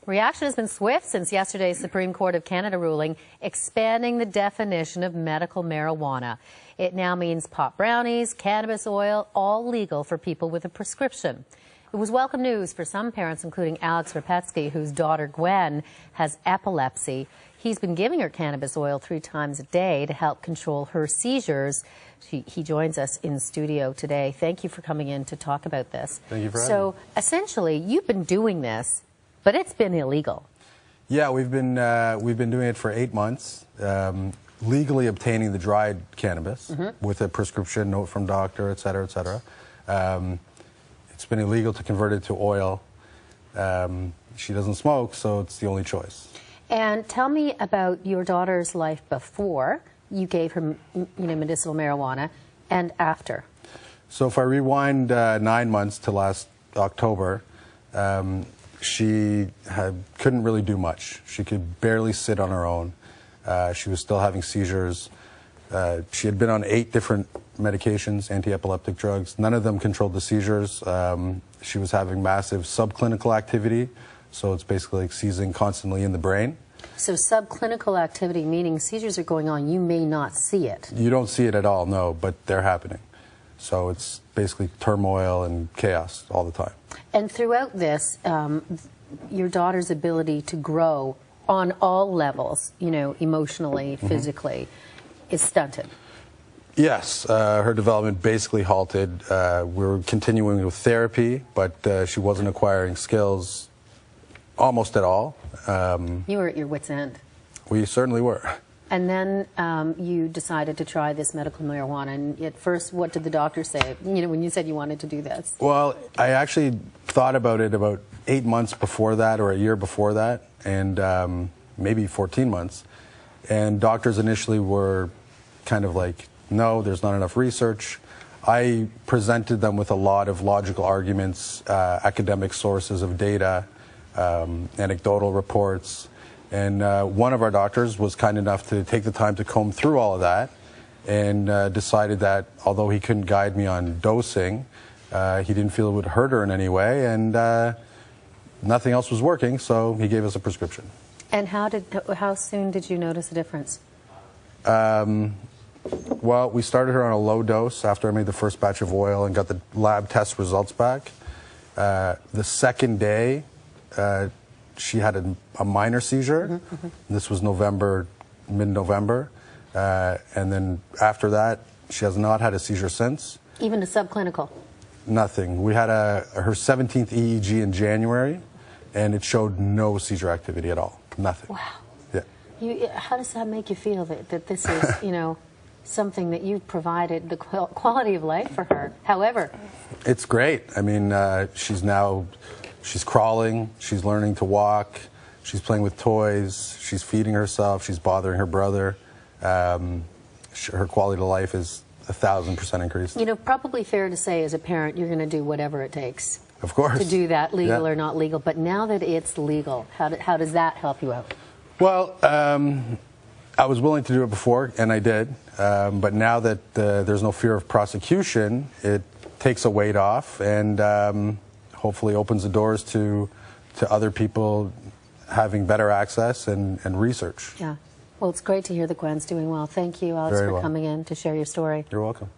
Reaction has been swift since yesterday's Supreme Court of Canada ruling expanding the definition of medical marijuana. It now means pot brownies, cannabis oil, all legal for people with a prescription. It was welcome news for some parents, including Alex Rapetsky, whose daughter Gwen has epilepsy. He's been giving her cannabis oil 3 times a day to help control her seizures. He joins us in studio today. Thank you for coming in to talk about this. Thank you for having me. So essentially, you've been doing this, but it's been illegal. Yeah, we've been doing it for 8 months, legally obtaining the dried cannabis with a prescription note from doctor, et cetera, et cetera. It's been illegal to convert it to oil. She doesn't smoke, so it's the only choice. And tell me about your daughter's life before you gave her, medicinal marijuana, and after. So if I rewind 9 months to last October, she couldn't really do much. She could barely sit on her own. She was still having seizures. She had been on 8 different medications, anti-epileptic drugs. None of them controlled the seizures. She was having massive subclinical activity, so it's basically like seizing constantly in the brain. So subclinical activity, meaning seizures are going on, you may not see it. You don't see it at all, no, but they're happening. So it's basically turmoil and chaos all the time. And throughout this, your daughter's ability to grow on all levels, emotionally, physically, is stunted. Yes, her development basically halted. We're continuing with therapy, but she wasn't acquiring skills almost at all. You were at your wit's end. We certainly were. And then you decided to try this medical marijuana. And at first, what did the doctor say, when you said you wanted to do this? Well, I actually thought about it about 8 months before that, or a year before that, and maybe 14 months. And doctors initially were kind of like, no, there's not enough research. I presented them with a lot of logical arguments, academic sources of data, anecdotal reports. And one of our doctors was kind enough to take the time to comb through all of that and decided that although he couldn't guide me on dosing, he didn't feel it would hurt her in any way, and nothing else was working, so he gave us a prescription. And how soon did you notice a difference? Well, we started her on a low dose after I made the first batch of oil and got the lab test results back. The second day, she had a minor seizure. This was mid-November. And then after that, she has not had a seizure since. Even a subclinical? Nothing. We had her 17th EEG in January, and it showed no seizure activity at all. Nothing. Wow. Yeah. How does that make you feel that this is, something that you've provided, the quality of life for her? However, it's great. I mean, she's crawling, she's learning to walk, she's playing with toys, she's feeding herself, she's bothering her brother. Her quality of life is 1,000% increased. Probably fair to say as a parent, you're going to do whatever it takes. Of course. To do that, legal or not legal. But now that it's legal, how does that help you out? Well, I was willing to do it before, and I did. But now that there's no fear of prosecution, it takes a weight off and hopefully opens the doors to other people having better access and research. Yeah. Well, it's great to hear that Gwen's doing well. Thank you, Alex, for coming in to share your story. You're welcome.